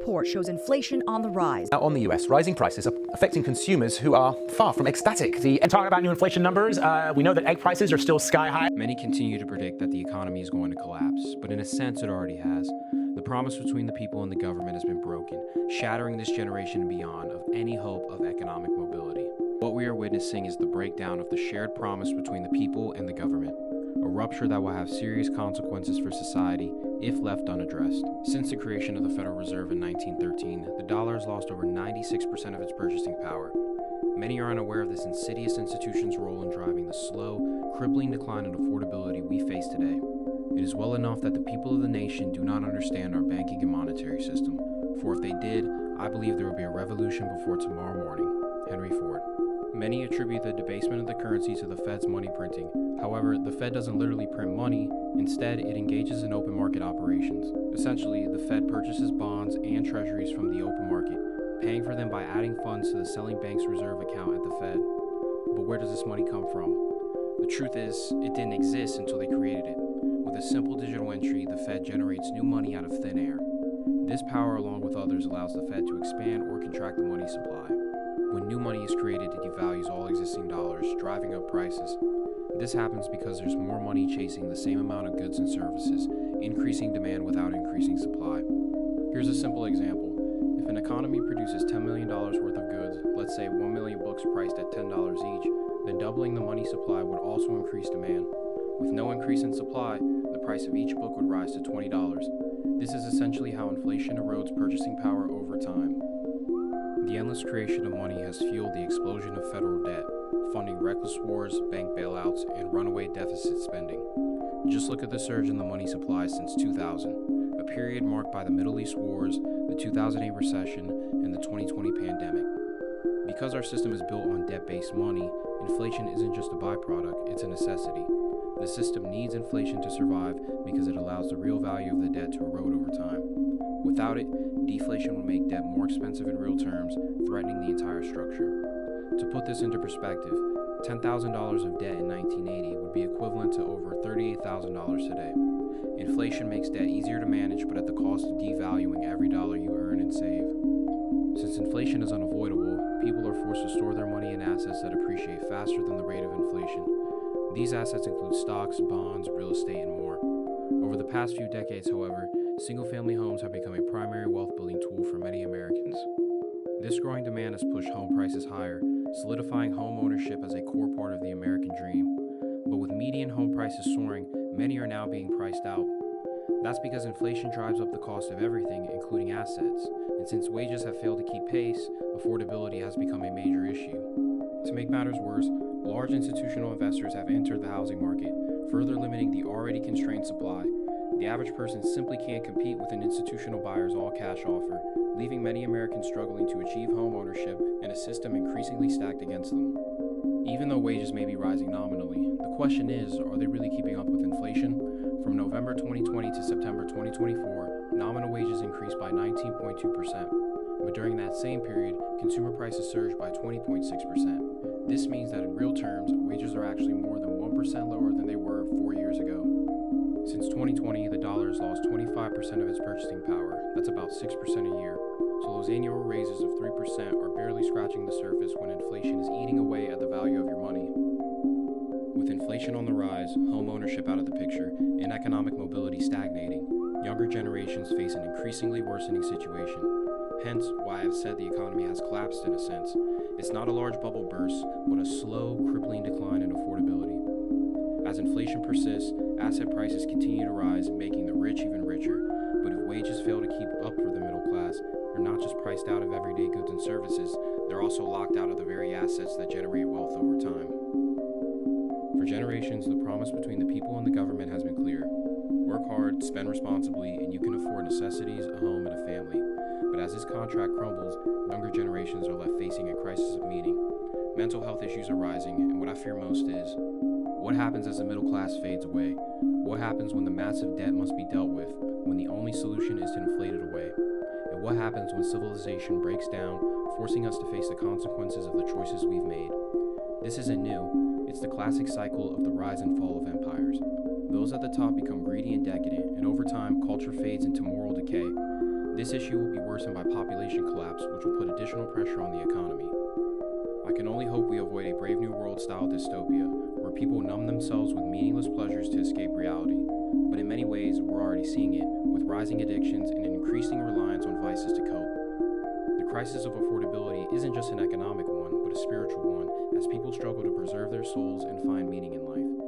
report shows inflation on the rise. Now on the US, rising prices are affecting consumers who are far from ecstatic. And talking about new inflation numbers, we know that egg prices are still sky high. Many continue to predict that the economy is going to collapse, but in a sense it already has. The promise between the people and the government has been broken, shattering this generation and beyond of any hope of economic mobility. What we are witnessing is the breakdown of the shared promise between the people and the government, a rupture that will have serious consequences for society if left unaddressed. Since the creation of the Federal Reserve in 1913, the dollar has lost over 96% of its purchasing power. Many are unaware of this insidious institution's role in driving the slow, crippling decline in affordability we face today. It is well enough that the people of the nation do not understand our banking and monetary system, for if they did, I believe there would be a revolution before tomorrow morning. Henry Ford. Many attribute the debasement of the currency to the Fed's money printing. However, the Fed doesn't literally print money. Instead, it engages in open market operations. Essentially, the Fed purchases bonds and treasuries from the open market, paying for them by adding funds to the selling bank's reserve account at the Fed. But where does this money come from? The truth is, it didn't exist until they created it. With a simple digital entry, the Fed generates new money out of thin air. This power, along with others, allows the Fed to expand or contract the money supply. When new money is created, it devalues all existing dollars, driving up prices. This happens because there's more money chasing the same amount of goods and services, increasing demand without increasing supply. Here's a simple example. If an economy produces $10 million worth of goods, let's say 1 million books priced at $10 each, then doubling the money supply would also increase demand. With no increase in supply, the price of each book would rise to $20. This is essentially how inflation erodes purchasing power over time. The endless creation of money has fueled the explosion of federal debt, funding reckless wars, bank bailouts, and runaway deficit spending. Just look at the surge in the money supply since 2000, a period marked by the Middle East wars, the 2008 recession, and the 2020 pandemic. Because our system is built on debt-based money, inflation isn't just a byproduct, it's a necessity. The system needs inflation to survive because it allows the real value of the debt to erode over time. Without it, deflation would make debt more expensive in real terms, threatening the entire structure. To put this into perspective, $10,000 of debt in 1980 would be equivalent to over $38,000 today. Inflation makes debt easier to manage, but at the cost of devaluing every dollar you earn and save. Since inflation is unavoidable, people are forced to store their money in assets that appreciate faster than the rate of inflation. These assets include stocks, bonds, real estate, and more. Over the past few decades, however, single-family homes have become a primary wealth-building tool for many Americans. This growing demand has pushed home prices higher, solidifying home ownership as a core part of the American dream. But with median home prices soaring, many are now being priced out. That's because inflation drives up the cost of everything, including assets. And since wages have failed to keep pace, affordability has become a major issue. To make matters worse, large institutional investors have entered the housing market, further limiting the already constrained supply. The average person simply can't compete with an institutional buyer's all-cash offer, leaving many Americans struggling to achieve home ownership and a system increasingly stacked against them. Even though wages may be rising nominally, the question is, are they really keeping up with inflation? From November 2020 to September 2024, nominal wages increased by 19.2%, but during that same period, consumer prices surged by 20.6%. This means that in real terms, wages are actually more than 1% lower than they were 4 years ago. Since 2020, the dollar has lost 25% of its purchasing power. That's about 6% a year. So those annual raises of 3% are barely scratching the surface when inflation is eating away at the value of your money. With inflation on the rise, home ownership out of the picture, and economic mobility stagnating, younger generations face an increasingly worsening situation. Hence, why I've said the economy has collapsed in a sense. It's not a large bubble burst, but a slow, crippling decline in affordability. As inflation persists, asset prices continue to rise, making the rich even richer. But if wages fail to keep up for the middle class, they're not just priced out of everyday goods and services, they're also locked out of the very assets that generate wealth over time. For generations, the promise between the people and the government has been clear. Work hard, spend responsibly, and you can afford necessities, a home, and a family. But as this contract crumbles, younger generations are left facing a crisis of meaning. Mental health issues are rising, and what I fear most is, what happens as the middle class fades away? What happens when the massive debt must be dealt with, when the only solution is to inflate it away? And what happens when civilization breaks down, forcing us to face the consequences of the choices we've made? This isn't new. It's the classic cycle of the rise and fall of empires. Those at the top become greedy and decadent, and over time, culture fades into moral decay. This issue will be worsened by population collapse, which will put additional pressure on the economy. I can only hope we avoid a Brave New World-style dystopia, where people numb themselves with meaningless pleasures to escape reality. But in many ways, we're already seeing it, with rising addictions and an increasing reliance on vices to cope. The crisis of affordability isn't just an economic one, but a spiritual one, as people struggle to preserve their souls and find meaning in life.